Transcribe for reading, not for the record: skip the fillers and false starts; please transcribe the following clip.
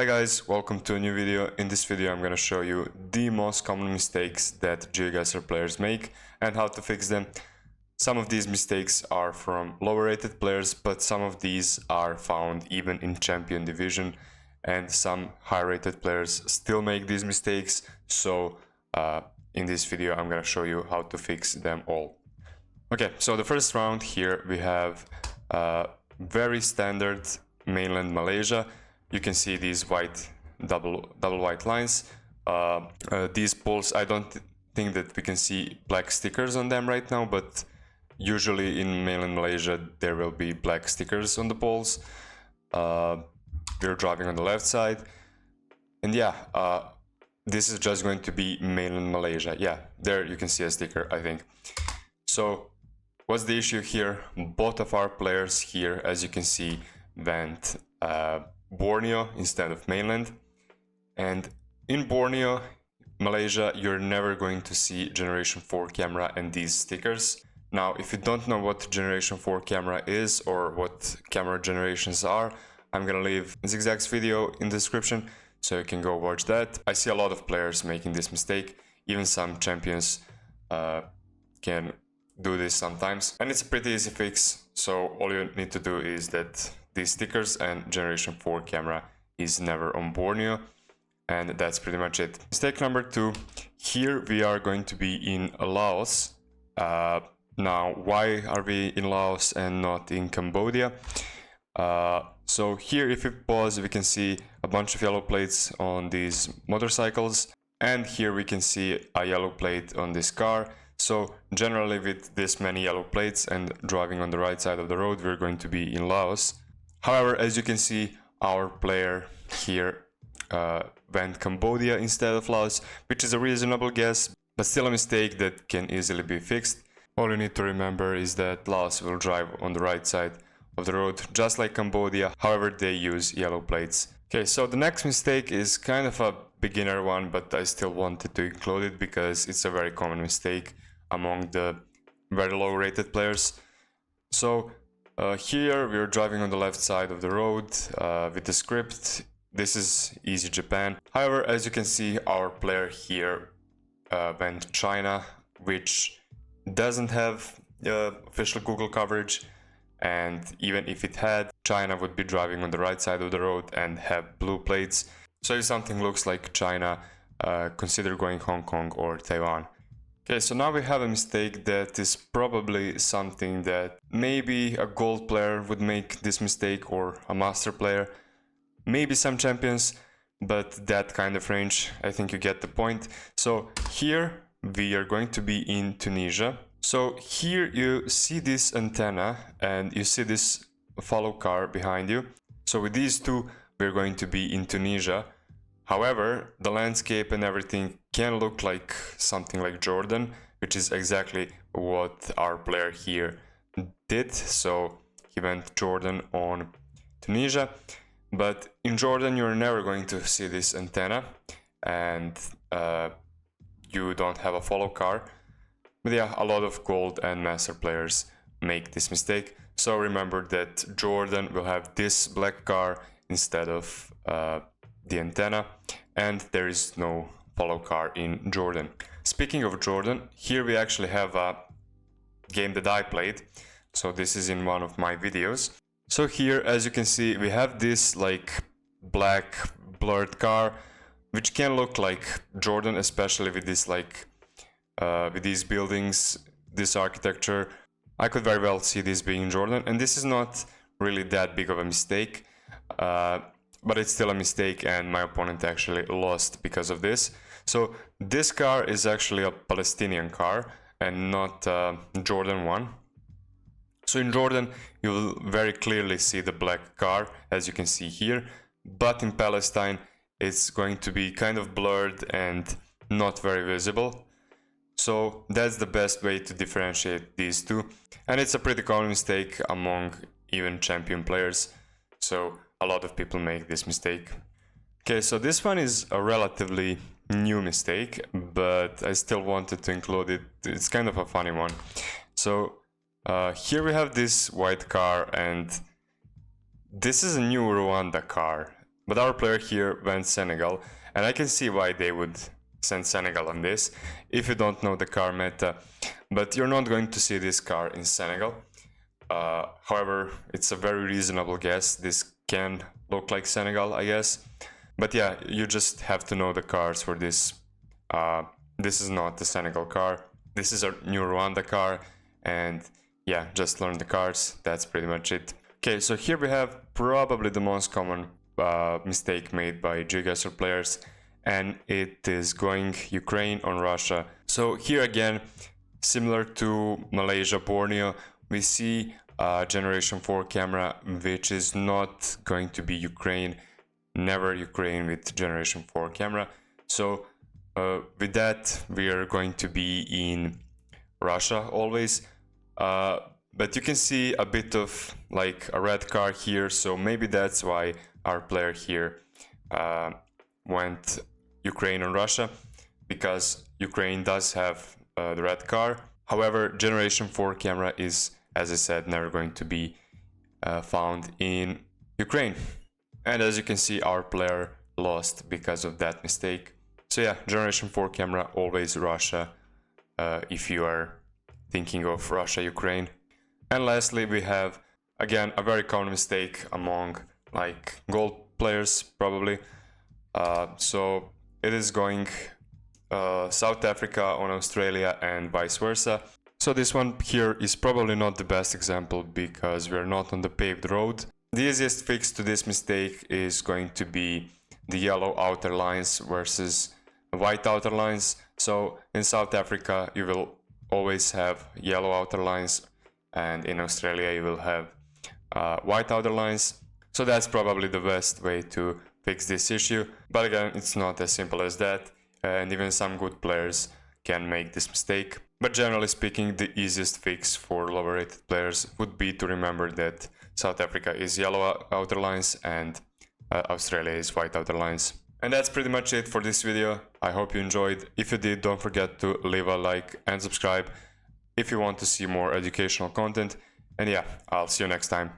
Hi guys, welcome to a new video. In this video I'm gonna show you the most common mistakes that Geoguessr players make and how to fix them. Some of these mistakes are from lower rated players, but some of these are found even in champion division, and some high rated players still make these mistakes. So in this video I'm gonna show you how to fix them all. Okay, so the first round here we have very standard mainland Malaysia. You can see these white double white lines. These poles, I don't think that we can see black stickers on them right now, but usually in mainland Malaysia there will be black stickers on the poles. We're driving on the left side, and yeah, this is just going to be mainland Malaysia. Yeah, there you can see a sticker, I think. So what's the issue here? Both of our players here, as you can see, went Borneo instead of mainland, and in Borneo, Malaysia, you're never going to see Generation 4 camera and these stickers. Now, if you don't know what Generation 4 camera is or what camera generations are, I'm gonna leave Zigzag's video in the description so you can go watch that. I see a lot of players making this mistake. Even some champions can do this sometimes, and it's a pretty easy fix. So all you need to do is that these stickers and Generation 4 camera is never on Borneo, and that's pretty much it. Mistake number 2, here we are going to be in Laos. Now, why are we in Laos and not in Cambodia? So here, if we pause, we can see a bunch of yellow plates on these motorcycles, and here we can see a yellow plate on this car. So generally with this many yellow plates and driving on the right side of the road, we're going to be in Laos. However, as you can see, our player here went Cambodia instead of Laos, which is a reasonable guess, but still a mistake that can easily be fixed. All you need to remember is that Laos will drive on the right side of the road, just like Cambodia. However, they use yellow plates. Okay, so the next mistake is kind of a beginner one, but I still wanted to include it because it's a very common mistake among the very low rated players. So here we're driving on the left side of the road with the script. This is Easy Japan. However, as you can see, our player here went China, which doesn't have official Google coverage, and even if it had, China would be driving on the right side of the road and have blue plates. So if something looks like China, consider going Hong Kong or Taiwan. Okay, so now we have a mistake that is probably something that maybe a gold player would make this mistake, or a master player, maybe some champions, but that kind of range, I think you get the point. So here we are going to be in Tunisia. So here you see this antenna and you see this follow car behind you. So with these two, we're going to be in Tunisia. However, the landscape and everything can look like something like Jordan, which is exactly what our player here did. So he went Jordan on Tunisia, but in Jordan you're never going to see this antenna, and you don't have a follow car. But yeah, a lot of gold and master players make this mistake. So remember that Jordan will have this black car instead of the antenna, and there is no follow car in Jordan. Speaking of Jordan, here we actually have a game that I played. So this is in one of my videos. So here, as you can see, we have this like black blurred car, which can look like Jordan, especially with this like with these buildings, this architecture. I could very well see this being Jordan, and this is not really that big of a mistake, but it's still a mistake, and my opponent actually lost because of this. So this car is actually a Palestinian car and not Jordan one. So in Jordan you will very clearly see the black car, as you can see here, but in Palestine it's going to be kind of blurred and not very visible. So that's the best way to differentiate these two, and it's a pretty common mistake among even champion players. So a lot of people make this mistake. Okay, so this one is a relatively new mistake, but I still wanted to include it. It's kind of a funny one. So here we have this white car, and this is a new Rwanda car, but our player here went Senegal, and I can see why they would send Senegal on this if you don't know the car meta, but you're not going to see this car in Senegal. However, it's a very reasonable guess. This can look like Senegal, I guess, but yeah, you just have to know the cars for this. This is not the Senegal car, this is a new Rwanda car, and yeah, just learn the cars, that's pretty much it. Okay, so here we have probably the most common mistake made by Geoguessr players, and it is going Ukraine on Russia. So here again, similar to Malaysia, Borneo, we see a Generation 4 camera which is not going to be Ukraine, never Ukraine with Generation 4 camera. So with that, we are going to be in Russia always. But you can see a bit of like a red car here, so maybe that's why our player here went Ukraine on Russia, because Ukraine does have the red car. However, Generation 4 camera is, as I said, never going to be found in Ukraine. And as you can see, our player lost because of that mistake. So yeah, Generation 4 camera, always Russia, if you are thinking of Russia, Ukraine. And lastly, we have, again, a very common mistake among like gold players, probably. So it is going South Africa on Australia and vice versa. So this one here is probably not the best example because we're not on the paved road. The easiest fix to this mistake is going to be the yellow outer lines versus white outer lines. So in South Africa you will always have yellow outer lines, and in Australia you will have white outer lines. So that's probably the best way to fix this issue, but again, it's not as simple as that, and even some good players can make this mistake. But generally speaking, the easiest fix for lower rated players would be to remember that South Africa is yellow outer lines and Australia is white outer lines. And that's pretty much it for this video. I hope you enjoyed. If you did, don't forget to leave a like and subscribe if you want to see more educational content. And yeah, I'll see you next time.